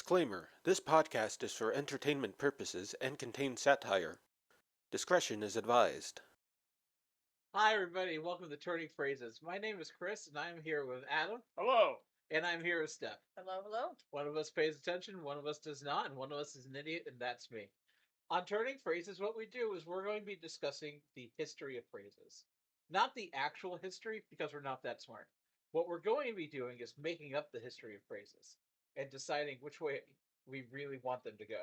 Disclaimer: This podcast is for entertainment purposes and contains satire. Discretion is advised. Hi, everybody. Welcome to Turning Phrases. My name is Chris, and I'm here with Adam. Hello. And I'm here with Steph. Hello, hello. One of us pays attention, one of us does not, and one of us is an idiot, and that's me. On Turning Phrases, what we do is we're going to be discussing the history of phrases. Not the actual history, because we're not that smart. What we're going to be doing is making up the history of phrases and deciding which way we really want them to go.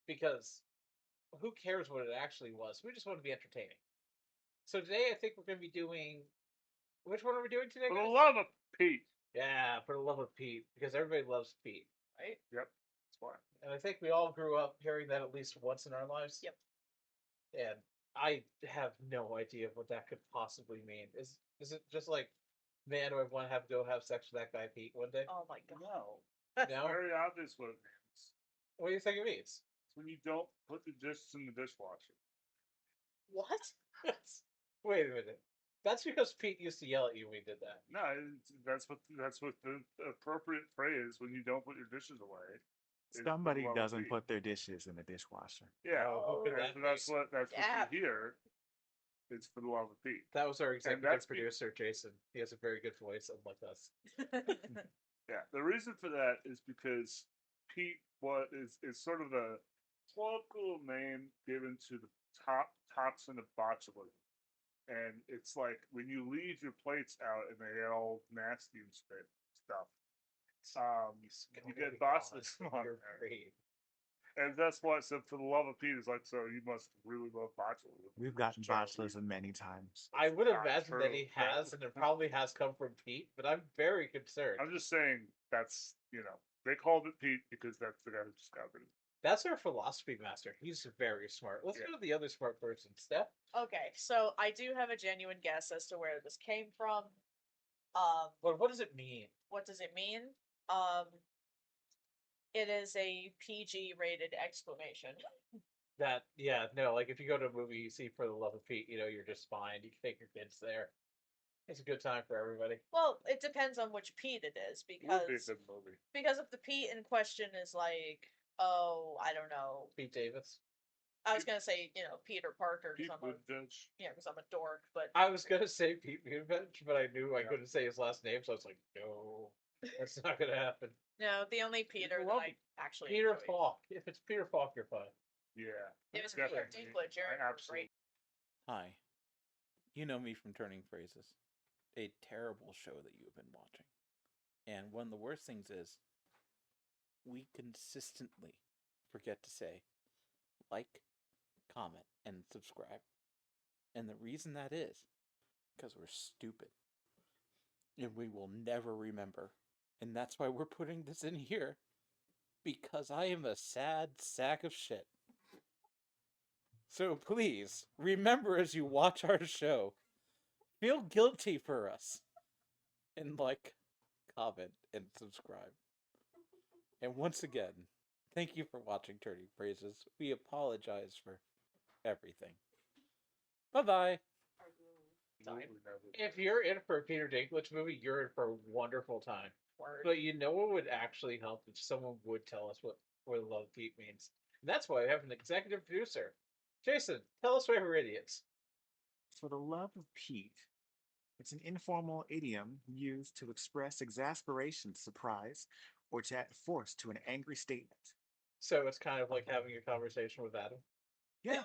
Because who cares what it actually was? We just want to be entertaining. So today I think we're going to be doing... Which one are we doing today, For guys? the love of Pete. Yeah, for the love of Pete, because everybody loves Pete, right? Yep, that's why. And I think we all grew up hearing that at least once in our lives. Yep. And I have no idea what that could possibly mean. Is it just like, man, do I want to go have sex with that guy Pete one day? Oh my god. No. No? Very obvious what it means. What do you think it means? It's when you don't put the dishes in the dishwasher. What? Wait a minute. That's because Pete used to yell at you when he did that. No, that's what the appropriate phrase when you don't put your dishes away. is Somebody for the love of doesn't Pete. put their dishes in the dishwasher. Yeah, Oh, who could that that's be? what Yeah. you hear. It's for the love of Pete. That was our that's executive Pete. producer, Jason. He has a very good voice, unlike us. Yeah, the reason for that is because Pete is sort of a colloquial name given to the toxin of botulism. And it's like when you leave your plates out and they get all nasty and stuff. You get botulism on You're there. great. And that's why, so for the love of Pete, is like, so you must really love botulism. We've gotten Trying to botulism many times. I would not imagine that true. he has, and it probably has come from Pete, but I'm very concerned. I'm just saying that's, they called it Pete because that's the guy who discovered it. That's our philosophy master. He's very smart. Let's Yeah. go to the other smart person, Steph. Okay, so I do have a genuine guess as to where this came from. But what does it mean? What does it mean? It is a PG rated exclamation. Like if you go to a movie, you see For the Love of Pete, you're just fine. You can take your kids there. It's a good time for everybody. Well, it depends on which Pete it is, It would be a because good movie. if the Pete in question is like, oh, I don't know. Pete Davis. I was gonna say, Peter Parker, Pete because Buttigieg. I'm a dork, but I was going to say Pete Buttigieg, but I knew I Yeah. couldn't say his last name, so I was like, no, that's not going to happen. no, the only Peter that love I actually Peter enjoyed. Falk. If it's Peter Falk, you're fine. Yeah. It was Peter definitely. Dinklage. Aaron was Absolutely. great. Hi. You know me from Turning Phrases, a terrible show that you've been watching. And one of the worst things is, we consistently forget to say, like, comment, and subscribe. And the reason that is, because we're stupid. And we will never remember. And that's why we're putting this in here. Because I am a sad sack of shit. So please, remember as you watch our show, feel guilty for us. And like, comment, and subscribe. And once again, thank you for watching Turning Phrases. We apologize for everything. Bye-bye. Time. We never- If you're in for a Peter Dinklage movie, you're in for a wonderful time. Word. But you know what would actually help if someone would tell us what the love of Pete means. And that's why we have an executive producer. Jason, tell us why we're idiots. For the love of Pete, it's an informal idiom used to express exasperation, surprise, or to add force to an angry statement. So it's kind of like having a conversation with Adam. Yeah.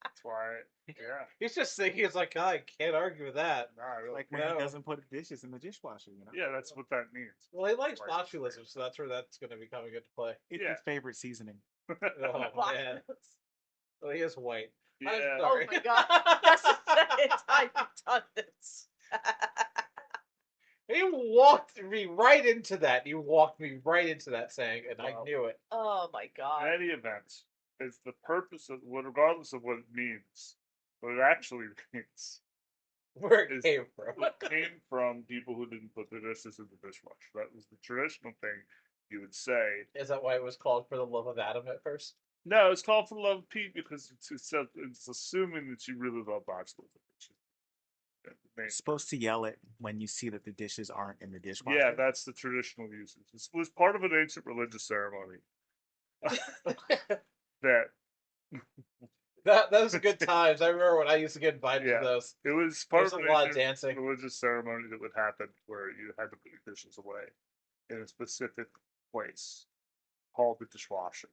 That's why, yeah. He's just thinking, it's like, I can't argue with that. No, I really Like when No. he doesn't put dishes in the dishwasher, Yeah, that's what that means. Well, he likes Right. botulism, so that's where that's going to be coming into play. It's Yeah. his favorite seasoning. Oh, man. Well, he is white. I'm Yeah. Oh sorry. my god. That's the second time you've done this. He walked me right into that. You walked me right into that saying, and I Wow. knew it. Oh my In god. any event, it's the purpose of regardless of what it means, what it actually means, Where it Is- came from. it came from people who didn't put their dishes in the dishwasher. That was the traditional thing you would say. Is that why it was called For the Love of Adam at first? No, it's called For the Love of Pete because it's assuming that you really love botulism. Supposed to yell it when you see that the dishes aren't in the dishwasher. Yeah, that's the traditional usage. It was part of an ancient religious ceremony. that That was good times. I remember when I used to get invited Yeah. to those. it was There part was of a an lot of ancient dancing. religious ceremony that would happen where you had to put your dishes away in a specific place called the dishwasher.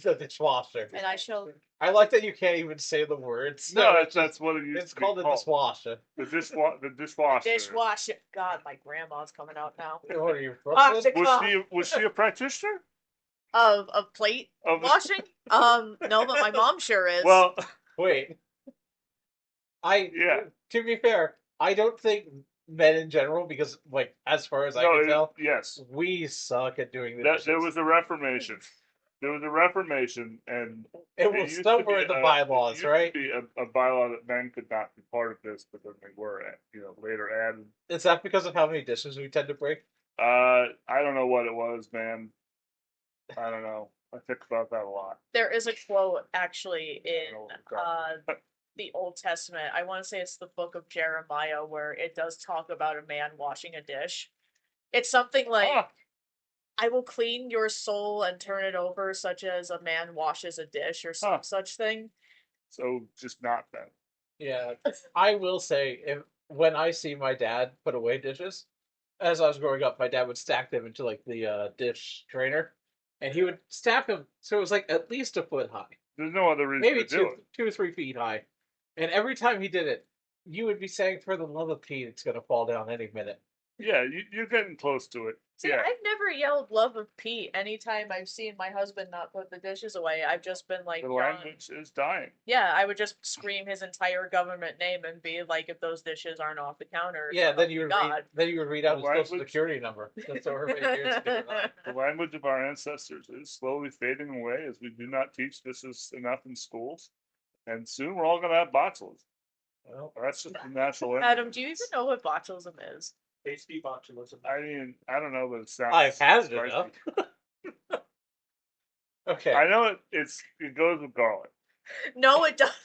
The dishwasher. And I shall. I like that you can't even say the words. No, It's just- that's what it used it's to be called a dishwasher. The dishwasher. Dishwasher. God, my grandma's coming out now. What are you, Ah, Brooklyn? Was she a practitioner? Of plate Of- washing? No, but my mom sure is. Well, Wait. Yeah. To be fair, I don't think men in general, because like as far as I can tell, yes. we suck at doing There this. was a reformation. There was a reformation, and It was used to somewhere be in the a- bylaws, it used right? To be a bylaw that men could not be part of this, but then they were, later added. Is that because of how many dishes we tend to break? I don't know what it was, man. I don't know. I think about that a lot. There is a quote actually I know in what you're talking the Old Testament. I want to say it's the book of Jeremiah where it does talk about a man washing a dish. It's something like, Ah, I will clean your soul and turn it over, such as a man washes a dish, or some Huh. such thing. so just not then. Yeah, I will say, when I see my dad put away dishes, as I was growing up, my dad would stack them into like the dish drainer, and he would stack them so it was like at least a foot high, There's no other reason maybe to do it. 2 or 3 feet high, and every time he did it, you would be saying, "For the love of Pete, it's gonna fall down any minute." Yeah, you're getting close to it. See, Yeah. I've never yelled love of Pete anytime I've seen my husband not put the dishes away. I've just been like, The John. language is dying. Yeah, I would just scream his entire government name and be like, if those dishes aren't off the counter. Yeah, oh then you my would God. read out his social Language. security number. That's what everybody hears. The language of our ancestors is slowly fading away as we do not teach this enough in schools. And soon we're all going to have botulism. Well, That's just the natural end. Adam, do you even know what botulism is? tasty botulism. I mean, I don't know, but it sounds. I've had it spicy. enough. Okay. I know it goes with garlic. No, it doesn't.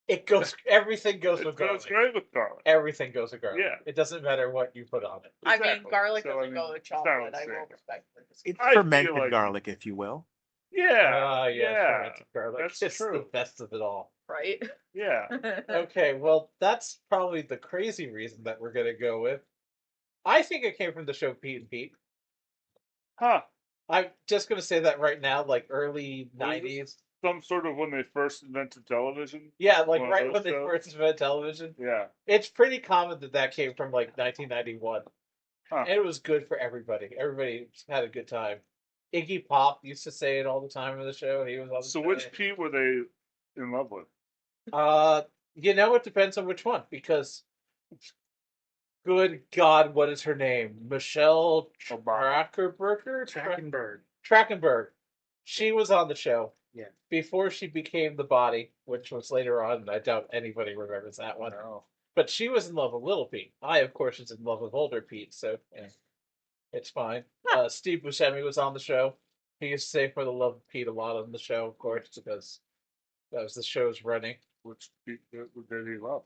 It goes. Everything goes It with goes garlic. great with garlic. Everything goes with garlic. Yeah. It doesn't matter what you put on it. I mean, Exactly. garlic So, doesn't go with it's not chocolate. I the will same. respectfully disagree. It's I feel fermented like- garlic, if you will. Yeah. Yeah. Fermented garlic. That's it's true. the best of it all. Right? Yeah. Okay, well, that's probably the crazy reason that we're gonna go with. I think it came from the show Pete and Pete. Huh. I'm just gonna say that right now, like early What is this? '90s. Some sort of when they first invented television. Yeah, like One of right those when they shows? first invented television. Yeah. It's pretty common that came from like 1991, Huh. and it was good for everybody. Everybody had a good time. Iggy Pop used to say it all the time on the show. He was on the So show. which Pete were they in love with? It depends on which one, because good God, what is her name? Michelle Obama. Trachtenberg. Trachtenberg. She was on the show. Yeah. Before she became the body, which was later on, and I doubt anybody remembers that one. No. But she was in love with little Pete. I, of course, was in love with older Pete, so yeah, it's fine. Steve Buscemi was on the show. He used to say "for the love of Pete" a lot on the show, of course, because that was the show's running. Which Pete did he love?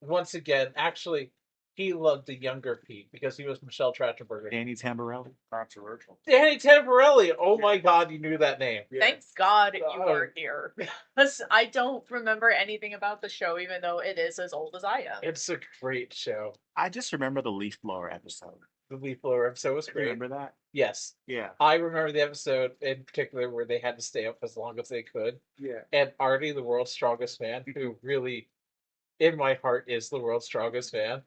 Once again, actually, he loved the younger Pete because he was Michelle Trachtenberg. Danny Tamborelli. Controversial. Danny Tamborelli. Oh my God, you knew that name. Thank God you Oh. are here. Because I don't remember anything about the show, even though it is as old as I am. It's a great show. I just remember the leaf blower episode. The leaf blower episode was great. Remember that? Yes, Yeah. I remember the episode in particular where they had to stay up as long as they could. Yeah. And Artie, the world's strongest man, who really, in my heart, is the world's strongest man.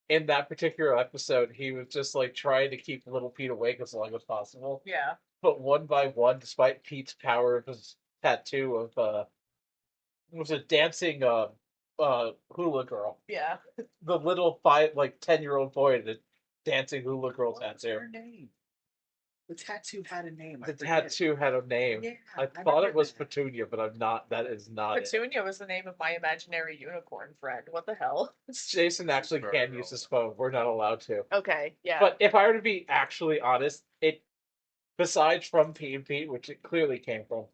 In that particular episode, he was just like trying to keep little Pete awake as long as possible. Yeah. But one by one, despite Pete's power of his tattoo of it was a dancing hula girl. Yeah. The little 10-year-old boy, the dancing hula girl What was tattoo. her name? The tattoo had a name. I The forget. tattoo had a name. Yeah, I thought remember it was that. Petunia, but I'm not. That is not it. Petunia was the name of my imaginary unicorn friend. What the hell? Jason actually Very can use his phone. We're not allowed to. Okay, yeah. But if I were to be actually honest, besides from Pete and Pete, which it clearly came from,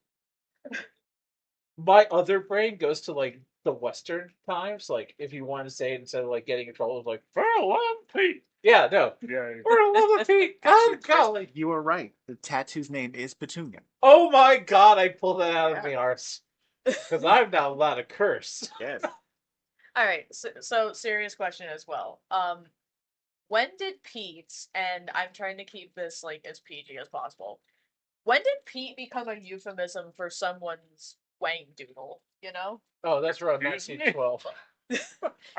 my other brain goes to like the Western times. Like, if you want to say it instead of like getting in trouble, it's like, For the love of Pete. yeah, no. Yeah. For the love of Pete, Actually, God, golly. you were right. The tattoo's name is Petunia. Oh my God, I pulled that out of Yeah. the arse. Because I'm not allowed to curse. Yes. All right, so serious question as well. When did Pete, and I'm trying to keep this like as PG as possible, when did Pete become a euphemism for someone's wang doodle? You know, Oh, that's around Excuse me? 1912.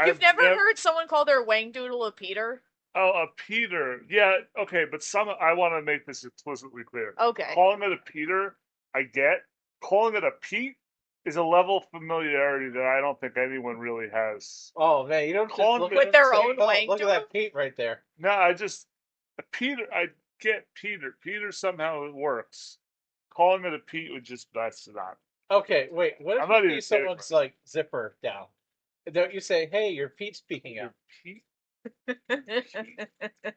you've never heard someone call their wang doodle a Peter? Oh, a Peter. Yeah, okay, but I want to make this explicitly clear. Okay. Calling it a Peter, I get. Calling it a Pete is a level of familiarity that I don't think anyone really has. Oh man, you don't just Calling look it- at With their him and own say, "Oh, wang look at doodle?" that Pete right there." No, Peter, I get Peter. Peter somehow it works. Calling it a Pete would just, that's not. Okay, wait. What if I'm not you even see kidding, someone's like zipper down? Don't you say, "Hey, your Pete's speaking Your out"? Pete?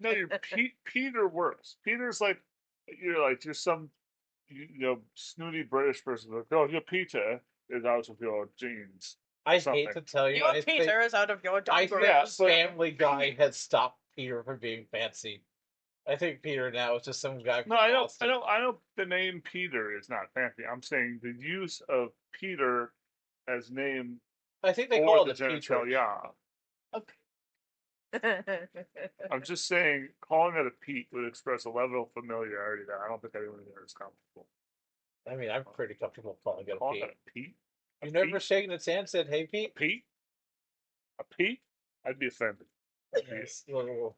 No, Peter works. Peter's like, you're some, snooty British person. Like, oh, your Peter is out of your jeans. I something. hate to tell you, Your I think Peter is out of your I dungarees. think Family Guy has stopped Peter from being fancy. I think Peter now is just some guy. From No, I Boston. know. The name Peter is not fancy. I'm saying the use of Peter as name I think they for call the it a Peter. genitalia. I'm just saying, calling it a Pete would express a level of familiarity that I don't think anyone here is comfortable. I mean, I'm pretty comfortable calling it a Calling Pete. it a Pete? You never shaken its hand and said, "Hey, Pete"? Pete? A Pete? I'd be offended. Yes, little-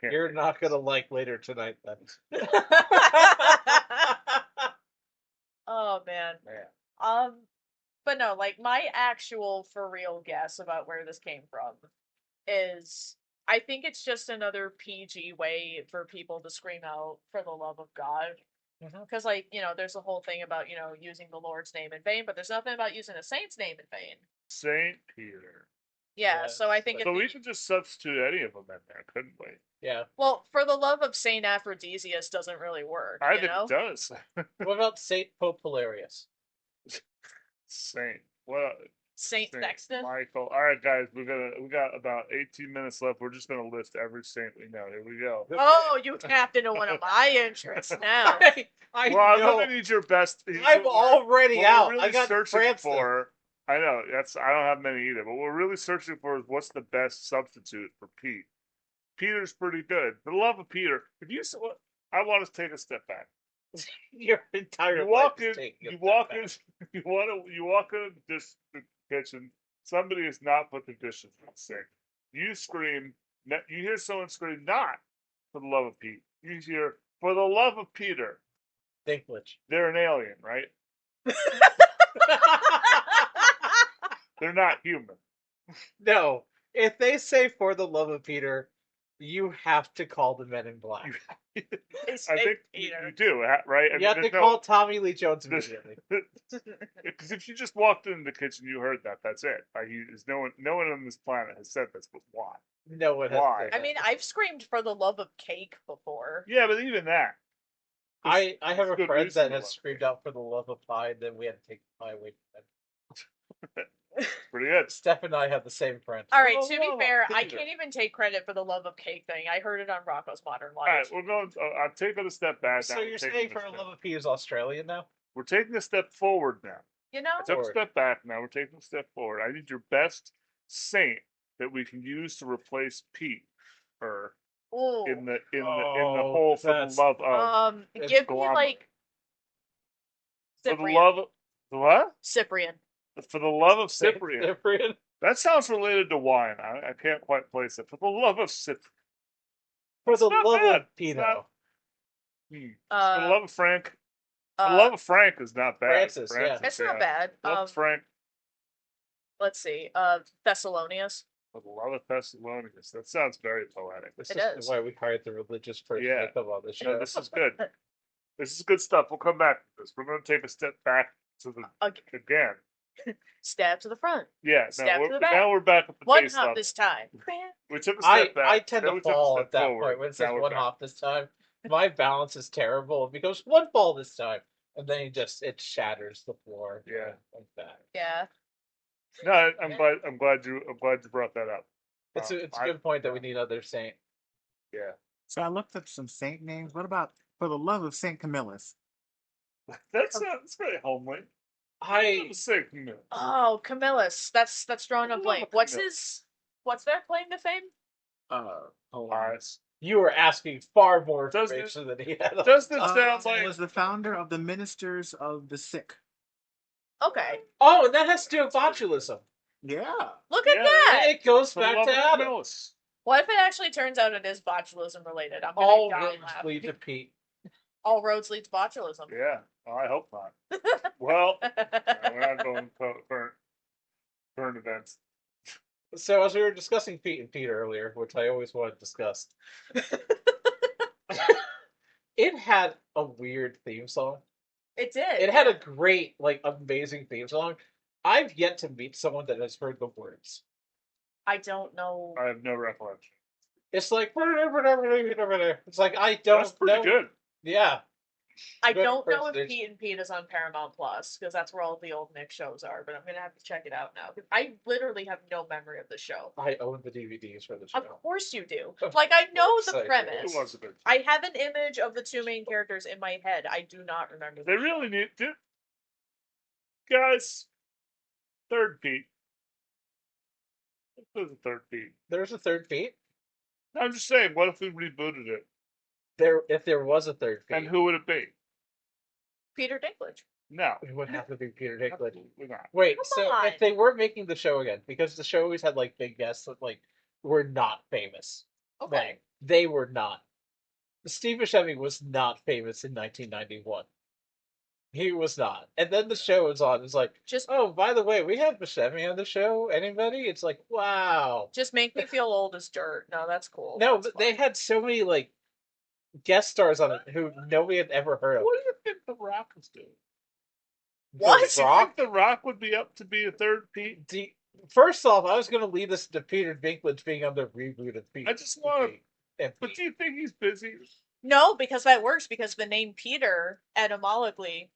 Can't You're take not this. gonna like later tonight, then. Oh man. Yeah. But no, like my actual for real guess about where this came from is I think it's just another PG way for people to scream out for the love of God. Because, like, there's a whole thing about, using the Lord's name in vain, but there's nothing about using a saint's name in vain. Saint Peter. Yeah, Yes, so I think So we could just substitute any of them in there, couldn't we? Yeah. well, for the love of Saint Aphrodisias doesn't really work. I you think know? it does. What about Saint Pope Hilarious? Saint. What? Saint Sexton. Michael. All right, guys, we got about 18 minutes left. We're just gonna list every saint we know. Here we go. Oh, you tapped into one of my interests now. I Well, I'm know. gonna need your best. I'm already what out. We're really I got searching France. for. I know I don't have many either. But what we're really searching for is what's the best substitute for Pete. Peter's pretty good. For the love of Peter, I want to take a step back. Your entire You walk life in. is taking a You step walk back. in. You walk in the kitchen. Somebody has not put the dishes in the sink. You scream. You hear someone scream, "Not for the love of Pete." You hear, "For the love of Peter." Dinklage. They're an alien, right? They're not human. No, if they say "for the love of Peter," you have to call the Men in Black. I Saint think Peter. you do, right? You have to call Tommy Lee Jones immediately. Because if you just walked into the kitchen, you heard that. That's it. No one on this planet has said this, but why? No one has. Why? said I that. mean, I've screamed for the love of cake before. Yeah, but even that. I have there's a good friend reason that to has love screamed out for the love of pie, and then we had to take the pie away from them. Pretty good. Steph and I have the same friend. All right, Oh, to be no, fair, I Peter. can't even take credit for the love of cake thing. I heard it on Rocco's Modern Life. All right, we're going. I'm taking a step back. So now. you're saying for the love of Peter is Australian now? We're taking a step forward now. You know? I took a Forward. step back. Now we're taking a step forward. I need your best saint that we can use to replace Pete, or Ooh. in the Oh, hole for the that's- love of. It's Give me glomerate. like For the Cyprian. love of what? Cyprian. For the love of Saint Cyprian. Cyprian. That sounds related to wine. I can't quite place it. For the love of Cyprian. For the not love bad. of Pino. Not- For the love of Frank. The uh, love of Frank is not bad. Francis, yeah. it's not bad. Love of Frank. Let's see. Thessalonians. For the love of Thessalonians. That sounds very poetic. This It is is. why we hired the religious person Yeah. to come on the No, show. this is good. This is good stuff. We'll come back to this. We're going to take a step back to the again. Stab to the front. Yeah. Step to the back. Now we're back at the One base hop level. this time. We took a step back. I tend then to we took a fall step at that forward. point when it says Now we're one back. hop this time. My balance is terrible. It goes one fall this time, And then it shatters the floor. Yeah. Like that. Yeah. No, I'm glad you brought that up. It's a good point that we need other saint. Yeah. So I looked up some saint names. What about For the Love of Saint Camillus? That's very homely. I Oh, Camillus. That's drawing a love blank. a What's Camillus. their claim to fame? Hold on. you were asking far more Doesn't it- information than he had. on Doesn't the it top. sound like Was the founder of the Ministers of the Sick. Okay. Oh, and that has to do with botulism. Yeah. Look at Yeah, that. It goes For the back Love to of Adam. Camillus? What if it actually turns out it is botulism related? I'm All gonna die roads laughing. lead to Pete. All roads lead to botulism. Yeah. Oh, I hope not. Well, we're not going current events. So as we were discussing Pete and Pete earlier, which I always want to discuss, it had a weird theme song. It did. It had a great, like, amazing theme song. I've yet to meet someone that has heard the words. I don't know. I have no recollection. It's like it's like I don't That's pretty know. good. Yeah. I Good don't know if impersonation. Pete and Pete is on Paramount Plus because that's where all the old Nick shows are. But I'm gonna have to check it out now. 'Cause I literally have no memory of the show. I own the DVDs for the show. Of course you do. Of Like I know course I the do. premise. It was a bit. I have an image of the two main characters in my head. I do not remember. They really need to. Guys, third Pete. There's a third Pete. There's a third Pete. I'm just saying, what if we rebooted it? If there was a third Pete, And who would it be? Peter Dinklage. No. it would have to be Peter Dinklage. Absolutely not. Wait, Come so on. if they were making the show again, because the show always had like big guests that like were not famous. Okay. They were not. Steve Buscemi was not famous in 1991. He was not. And then the show is on. It's like, Just oh, by the way, we have Buscemi on the show. Anybody? It's like, wow. just make me feel old as dirt. No, that's cool. No, That's but they fine. had so many like guest stars on it who nobody had ever heard of. What do you think The Rock is doing? What? The You Rock? think The Rock would be up to be a third Pete? First off, I was going to lead this to Peter Dinklage being on the reboot of Pete. I just want Pete and But Pete. do you think he's busy? No, because that works because the name Peter etymologically,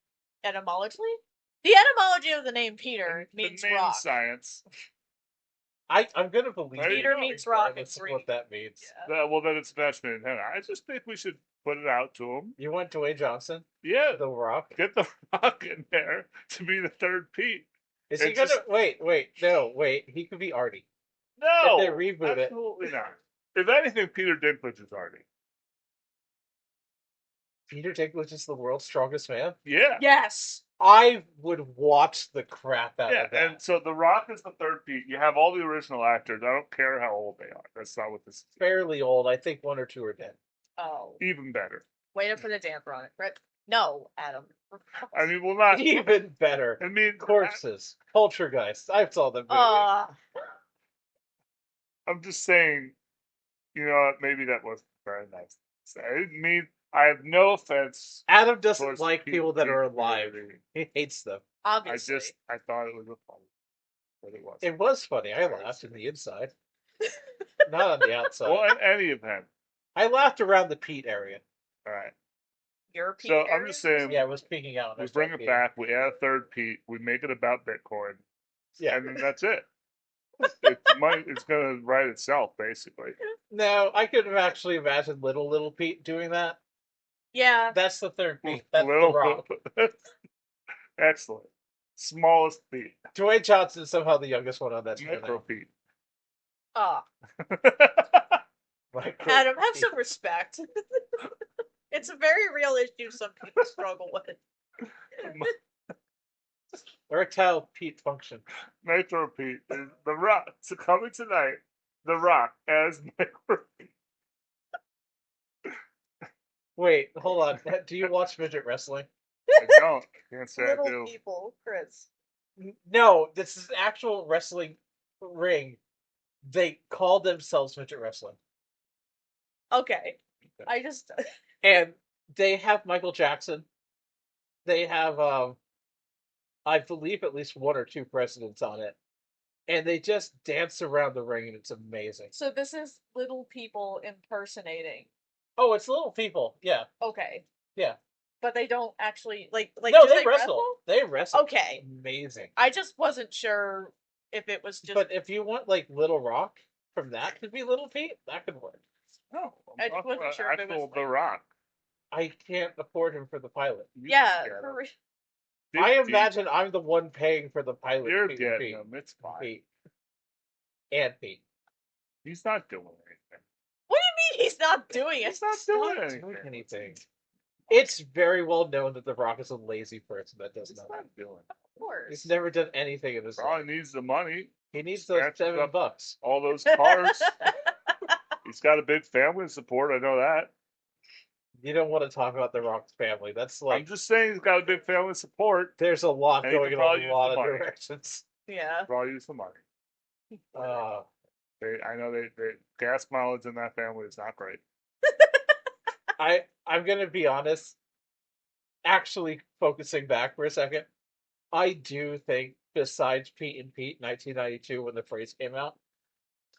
the etymology of the name Peter The means name rock. science. I'm going to believe There you Peter go. means rock in regardless of Greek. what that means. Yeah. Well, then it's Bashman and Henna. I just think we should put it out to him. You want Dwayne Johnson, Yeah, The Rock? get The Rock in there to be the third Pete. Is he It's going to just- wait? He could be Artie. No, If they reboot it. absolutely not. If anything, Peter Dinklage is Artie. Peter Dinklage is the world's strongest man. Yeah, Yes. I would watch the crap out yeah. of that. And so The Rock is the third Pete. You have all the original actors. I don't care how old they are. That's not what this is. Fairly old. I think one or two are dead. Oh, Even better. way to put a damper on it, Brett. No, Adam. I mean, well, not. Even better. I mean, Corpses. Poltergeist. I saw them. I'm just saying. You know what? Maybe that wasn't very nice. I have no offense. Adam doesn't towards like Pete- people that are Pete alive. Dinklage. He hates them. Obviously. I thought it was a funny, but it wasn't. It was funny. I laughed in the inside. Not on the outside. Well, in any event, I laughed around the Pete area. all right. European So I'm area? just saying, Yeah, I was peeking out. and I we bring started it peeing. back. We add a third Pete. We make it about Bitcoin, Yeah. and then that's it. It's going to write itself, basically. No, I could have actually imagined little Pete doing that. Yeah. That's the third Pete. That's Little- the Rock. Excellent. Smallest Pete. Dwayne Johnson's somehow the youngest one on that show. Micro now. Pete. Micro Adam, have Pete. some respect. It's a very real issue some people struggle with. Erectile Pete function. Micro Pete. Is The Rock. So coming tonight, The Rock as Micro Pete. Wait, hold on. Do you watch midget wrestling? I don't. Can't say I Little do. people, Chris. No, this is an actual wrestling ring. They call themselves midget wrestling. Okay. I just And they have Michael Jackson. They have, I believe, at least one or two presidents on it. And they just dance around the ring, and it's amazing. so this is little people impersonating. Oh, it's little people. Yeah. Okay. Yeah. but they don't actually like. no, do they wrestle. They wrestle. Okay. Amazing. I just wasn't sure if it was just. But if you want like Little Rock from that to be Little Pete, that could work. No, I I'm talking wasn't about sure if it was actual The like- Rock. I can't afford him for the pilot. You Yeah, can get for him. real. Big I Pete, imagine I'm the one paying for the pilot. You're Pete, getting Pete, him. It's fine. Pete. And Pete. He's not doing anything. What do you mean he's not doing it? He's not doing Doing anything. anything. It's very well known that The Rock is a lazy person that does He's nothing. not doing it. Of course. He's never done anything in his life. Probably needs the money. He needs those Scratches up $7. all those cars. He's got a big family support. I know that. You don't want to talk about The Rock's family. That's like I'm just saying he's got a big family support. there's a lot And he going could in probably a use lot the of money. directions. Yeah. Probably use the money. I know they gas mileage in that family is not great. I'm gonna be honest. Actually, focusing back for a second, I do think besides Pete and Pete, 1992, when the phrase came out,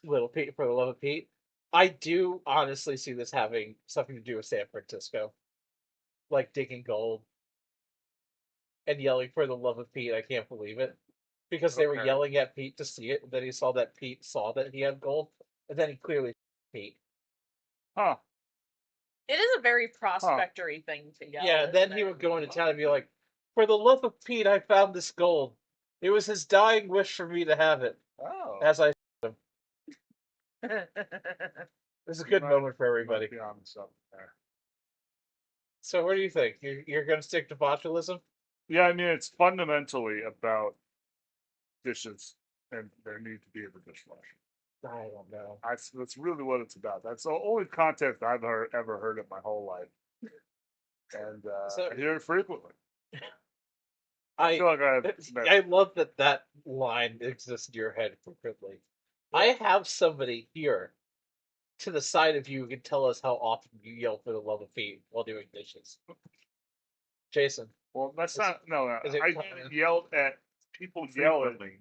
Little Pete for the Love of Pete, I do honestly see this having something to do with San Francisco, like digging gold and yelling for the love of Pete. I can't believe it because they were Okay. yelling at Pete to see it, and then he saw that Pete saw that he had gold, and then he clearly Pete. Huh. It is a very prospectory thing to yell. Yeah, then isn't he it? would go into town and be like, "For the love of Pete, I found this gold. It was his dying wish for me to have it." Oh. As I, it was a good might- moment for Might everybody. be on something there. So, what do you think? You're going to stick to botulism? Yeah, I mean it's fundamentally about dishes and their need to be in the dishwasher. I don't know. That's really what it's about. That's the only context I've ever heard in my whole life, and So- I hear it frequently. I feel like I love that line exists in your head frequently. I have somebody here to the side of you who can tell us how often you yell for the love of Pete while doing dishes. Jason. Well, that's Is not no. is it I common? get yelled at. People yell at me.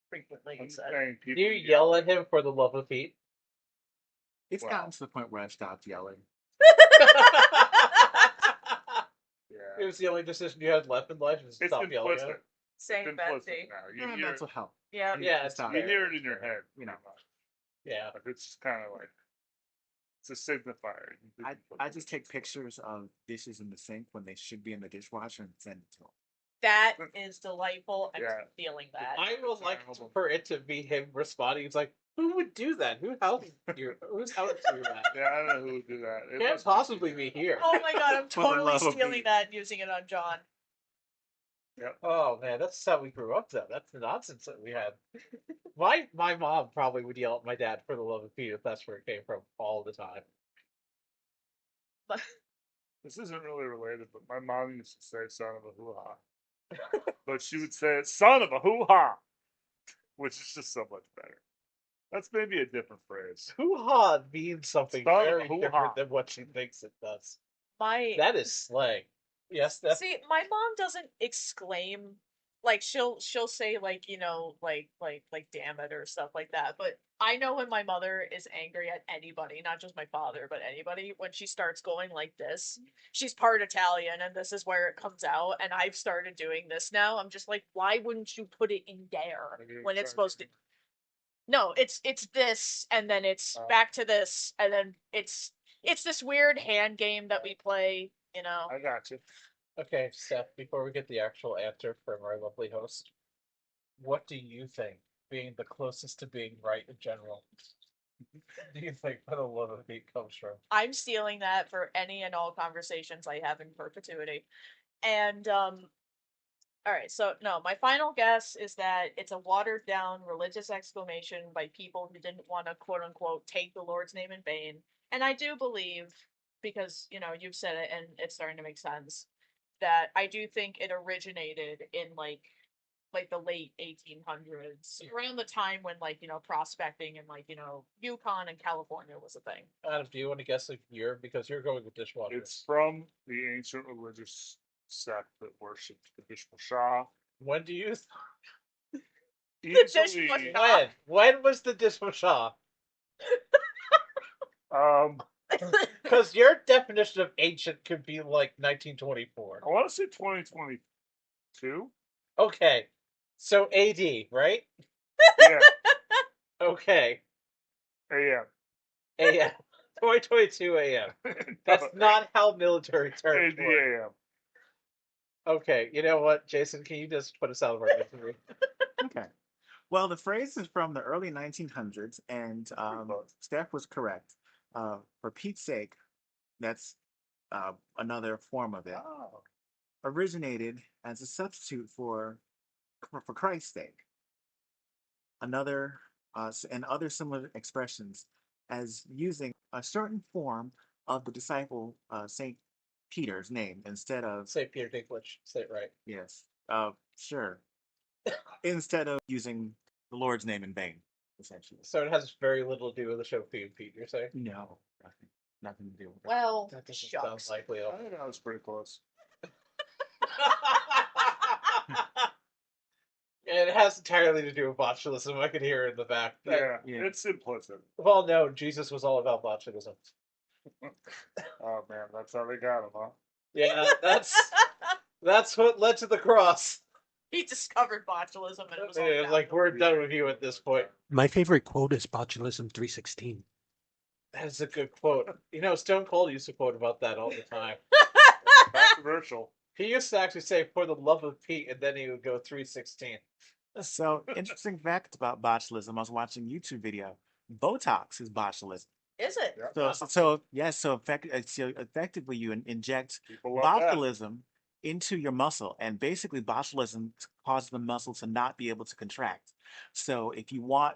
Frequently, I'm you said. saying Do people you yell at him for the love of Pete? It's Wow. gotten to the point where I've stopped yelling. It Yeah, was the only decision you had left in life is to it's stop yelling at implicit. him. It's Same implicit Betsy. now. Yeah, You, mental health. Yeah. Yeah, it's Stop. you fair. hear it in your head. You know. pretty much. Yeah. Like, it's just kind of like it's a signifier. I just take pictures of dishes in the sink when they should be in the dishwasher and send it to them. That is delightful. I'm Yeah. feeling that. I would like Terrible. for it to be him responding. He's like, "Who would do that? Whose house you that? Yeah, I don't know who would do that. It Can't must possibly be here." Oh my god, I'm For the totally love of stealing Pete. that and using it on John. Oh man, that's how we grew up though. That's the nonsense that we had. My mom probably would yell at my dad for the love of Pete if that's where it came from all the time. This isn't really related, but my mom used to say "son of a hoo ha," but she would say "son of a hoo ha," which is just so much better. That's maybe a different phrase. Hoo-ha means something Son of a very hoo-ha. different than what she thinks it does. My That is slang. Yes, that's see, my mom doesn't exclaim like she'll say like like damn it or stuff like that. But I know when my mother is angry at anybody, not just my father, but anybody, when she starts going like this, she's part Italian and this is where it comes out. And I've started doing this now. I'm just like, why wouldn't you put it in there when it's supposed to? No, it's this, and then it's back to this, and then it's this weird hand game that we play. I got you. okay, Steph. Before we get the actual answer from our lovely host, what do you think, being the closest to being right in general, do you think "for the love of Pete" comes from? I'm stealing that for any and all conversations I have in perpetuity. And all right, so no, my final guess is that it's a watered down religious exclamation by people who didn't want to quote unquote take the Lord's name in vain. And I do believe, because you've said it and it's starting to make sense, that I do think it originated in like the late 1800s, around the time when prospecting and Yukon and California was a thing. Adam, do you want to guess a year because you're going with dishwasher? It's from the ancient religious sect that worshipped the dishwasher. When do you? Easily, dishwasher. When was the dishwasher? Because your definition of ancient could be like 1924. I want to say 2022. Okay. So AD, right? Yeah, Okay. AM. AM. 2022 AM. That's not how military terms work. ADAM. Okay, you know what, Jason? Can you just put us out of our misery? Okay. Well, the phrase is from the early 1900s, and Steph was correct. For Pete's sake, that's another form of it. Oh. Originated as a substitute for Christ's sake. Another and other similar expressions as using a certain form of the disciple Saint Peter's name instead of Say Peter Dinklage. Say it right. yes, sure, instead of using the Lord's name in vain, essentially. So it has very little to do with the show Pete and Pete, you're saying? No, nothing to do with it. Well, That doesn't sound shucks. likely at all. I think that was pretty close. And it has entirely to do with botulism. I could hear it in the back. Yeah, Yeah. it's implicit. Well, no, Jesus was all about botulism. Oh man, that's how they got him, huh? Yeah, that's what led to the cross. He discovered botulism and it was all It's like, we're done with you at this point. My favorite quote is botulism 316. That is a good quote. You know, Stone Cold used to quote about that all the time. Controversial. He used to actually say, for the love of Pete, and then he would go 316. So, interesting fact about botulism. I was watching a YouTube video. Botox is botulism. Is it? Yeah. So effectively, you inject People love that. botulism into your muscle, and basically, botulism causes the muscle to not be able to contract. So, if you want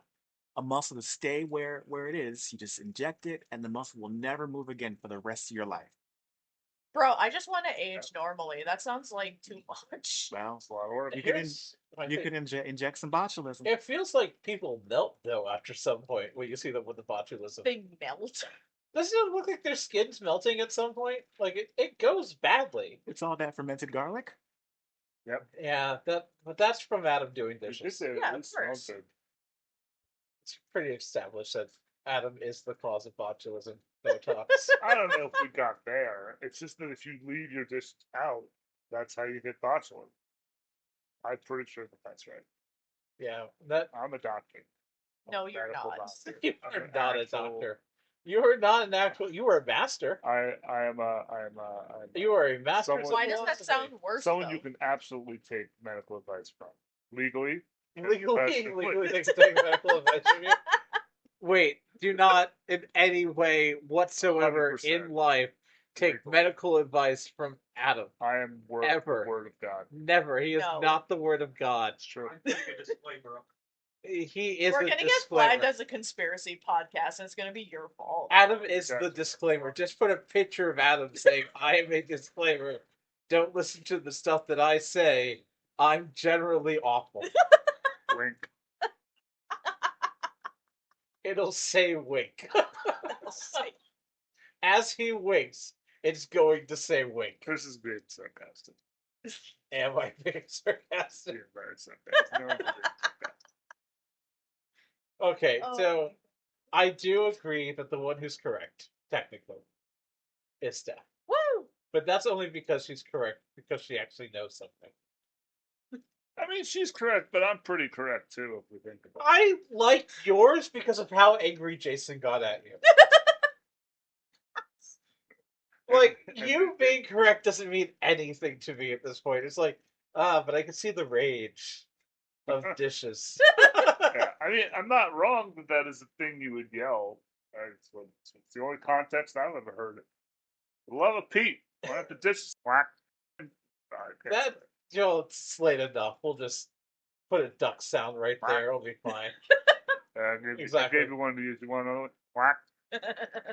a muscle to stay where it is, you just inject it, and the muscle will never move again for the rest of your life. Bro, I just want to age normally. That sounds like too much. Well, It's a lot of work. you can Here's my you thing. can inject some botulism. It feels like people melt, though, after some point when you see them with the botulism. They melt. Doesn't it look like their skin's melting at some point? Like, it goes badly. It's all that fermented garlic. Yeah, but that's from Adam doing It dishes. did, Yeah, it of smells course. good. It's pretty established that Adam is the cause of botulism. Botox. I don't know if we got there. It's just that if you leave your dish out, that's how you get botulism. I'm pretty sure that's right. Yeah, that I'm a doctor. No, you're Medical not. doctor. you I'm are an not a actual- doctor. You are not an actual. You are a master. I'm You are a master. Someone- Why does that sound worse? someone though? you can absolutely take medical advice from. Legally. legally takes medical advice from you? Wait, do not in any way whatsoever 100%. in life take Legal. medical advice from Adam. I am Ever. the word of God. Never. He is No. not the word of God. It's true. He is We're the gonna get disclaimer. flagged as a conspiracy podcast, and it's gonna be your fault. Adam is the Exactly. disclaimer. Just put a picture of Adam saying, I am a disclaimer. Don't listen to the stuff that I say. I'm generally awful. Wink. It'll say wink. As he winks, it's going to say wink. This is being sarcastic. Am I being sarcastic? Being very sarcastic. No, I'm being sarcastic. Okay, Oh. so I do agree that the one who's correct, technically, is Steph. Woo! But that's only because she's correct, because she actually knows something. I mean, she's correct, but I'm pretty correct too, if we think about it. I like yours because of how angry Jason got at you. Like, you being correct doesn't mean anything to me at this point. It's like, but I can see the rage of dishes. Yeah, I mean, I'm not wrong that that is a thing you would yell. It's the only context I've ever heard it. The love of Pete. Why don't the dishes whack? That, it's late enough. We'll just put a duck sound right there. It'll be fine. I Exactly. gave you one to use. You want another one? Whack.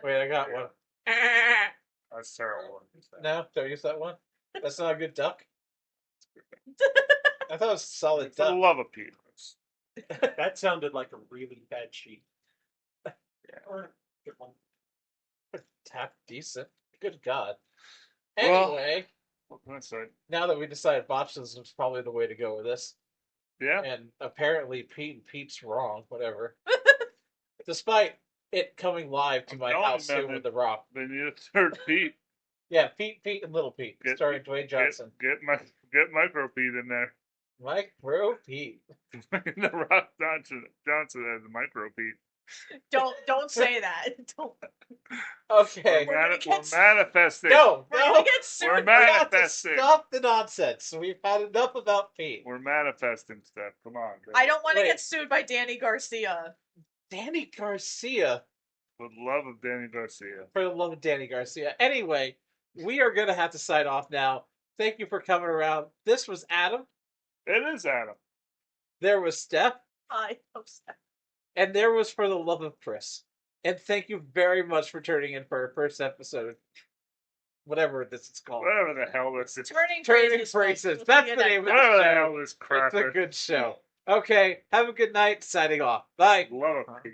Wait, I got one. That's terrible. No, don't use that one. That's not a good duck. I thought it was a solid For the duck. love of Pete. That sounded like a really bad sheet. Yeah. Good one. Tap decent. Good God. Well- Anyway, What can I say? now that we decided botulism is probably the way to go with this, Yeah. and apparently Pete's wrong. Whatever. Despite it coming live to I'm my telling you, house man, soon with The Rock. They need a third Pete. Yeah, Pete, and Little Pete, Get- starring Dwayne Johnson. Get Micro Pete in there. Micro Pete. The Rock Johnson as the Micro Pete. Don't say that. Don't. Okay. We're gonna get manifesting. No, We're gonna get sued. We're we have to manifesting. stop the nonsense. We've had enough about Pete. We're manifesting stuff. Come on. Baby. I don't want to Wait. get sued by Danny Garcia. Danny Garcia. For the love of Danny Garcia. For the love of Danny Garcia. Anyway, we are going to have to sign off now. Thank you for coming around. This was Adam. It is Adam. There was Steph. Hi, I'm sad. And there was For the Love of Chris. And thank you very much for turning in for our first episode. Whatever this is called. Whatever the hell this is. Turning Phrases. Phrases. That's the name of the Whatever the show. hell this crap It's a is. good show. Okay, have a good night. Signing off. Bye. Love of Pete.